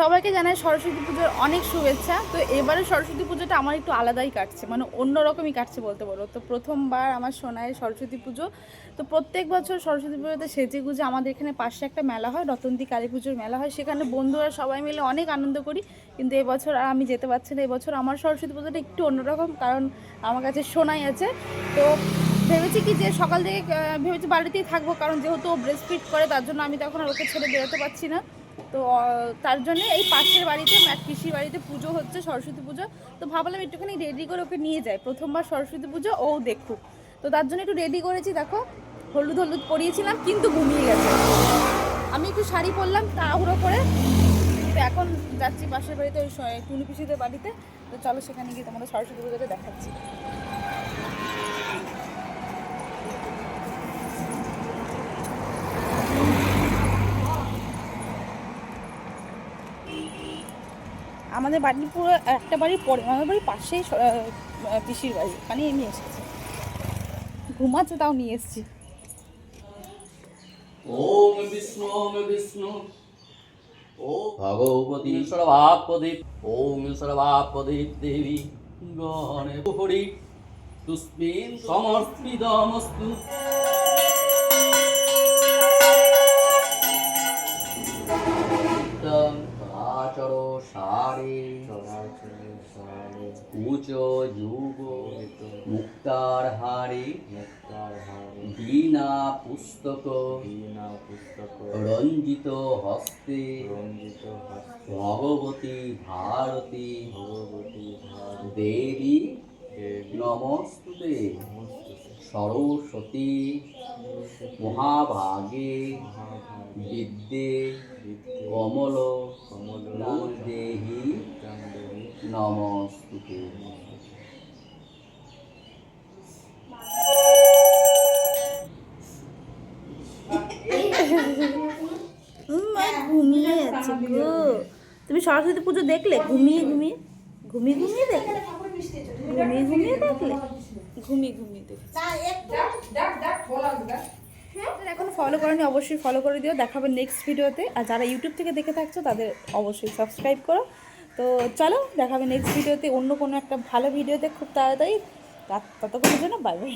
সবাইকে জানাই সরস্বতী পুজোর অনেক শুভেচ্ছা। তো এবারে সরস্বতী পুজোটা আমার একটু আলাদাই কাটছে, মানে অন্যরকমই কাটছে বলতে পারো। তো প্রথমবার আমার সোনায় সরস্বতী পুজো। তো প্রত্যেক বছর সরস্বতী পুজোতে সেজে গুজে আমাদের এখানে পাশে একটা মেলা হয়, রতন্তী কালী পুজোর মেলা হয়, সেখানে বন্ধুরা সবাই মিলে অনেক আনন্দ করি। কিন্তু এবছর আর আমি যেতে পারছি না। এবছর আমার সরস্বতী পুজোটা একটু অন্যরকম, কারণ আমার কাছে সোনাই আছে। তো ভেবেছি কি যে সকাল থেকে ভেবেছি বাড়িতেই থাকবো, কারণ যেহেতু ও ব্রেস্ট ফিড করে, তার জন্য আমি তখন আর ওকে ছেড়ে বেরোতে পারছি না। তো তার জন্য এই পাশের বাড়িতে এক পিসির বাড়িতে পুজো হচ্ছে, সরস্বতী পুজো। তো ভাবলাম একটুখানি রেডি করে ওকে নিয়ে যাই, প্রথমবার সরস্বতী পুজো ও দেখুক। তো তার জন্য একটু রেডি করেছি। দেখো হলুদ হলুদ পরিয়েছিলাম কিন্তু ঘুমিয়ে গেছে। আমি একটু শাড়ি পরলাম তাড়াহুড়ো করে। তো এখন যাচ্ছি পাশের বাড়িতে, ওই টুনি পিসিদের বাড়িতে। তো চলো সেখানে গিয়ে তোমাদের সরস্বতী পুজোটা দেখাচ্ছি। আমাদের বাড়ি পুরো একটা বাড়ির পরে, আমাদের বাড়ির পাশেই পিসির বাড়ি, ওখানেই আমি এসেছি। ঘুমাচ্ছে তাও নিয়ে এসেছি। ওম বিষ্ণু ওম বিষ্ণু ওম ভগবতী সর্বাপদে ওম সর্বাপদে দেবী গণে হরি তুস্মিন সমর্পিতমস্তু। আচর সারে উচ যুগ মুক্তার হারে বীণা পুস্তক রঞ্জিত হস্তে ভগবতী ভারতী দেবী নমস্তুতে। সরস্বতী মহাভাগে বিদ্যে কমল দেহি নমস্তুতে। ঘুমিয়ে আছে গো। তুমি সরস্বতী পুজো দেখলে ঘুমিয়ে ঘুমিয়ে? ঘুমিয়ে ঘুমিয়ে দেখলে? ঘুমিয়ে ঘুমিয়ে দেখলে? ঘুমিয়ে ঘুমিয়ে দেখলে? এখন ফলো করনি, অবশ্যই ফলো করে দিও। দেখাবে নেক্সট ভিডিওতে। আর যারা ইউটিউব থেকে দেখে থাকছো তাদের অবশ্যই সাবস্ক্রাইব করো। তো চলো দেখাবে নেক্সট ভিডিওতে, অন্য কোনো একটা ভালো ভিডিওতে খুব তাড়াতাড়ি। ততক্ষণের জন্য বাই বাই।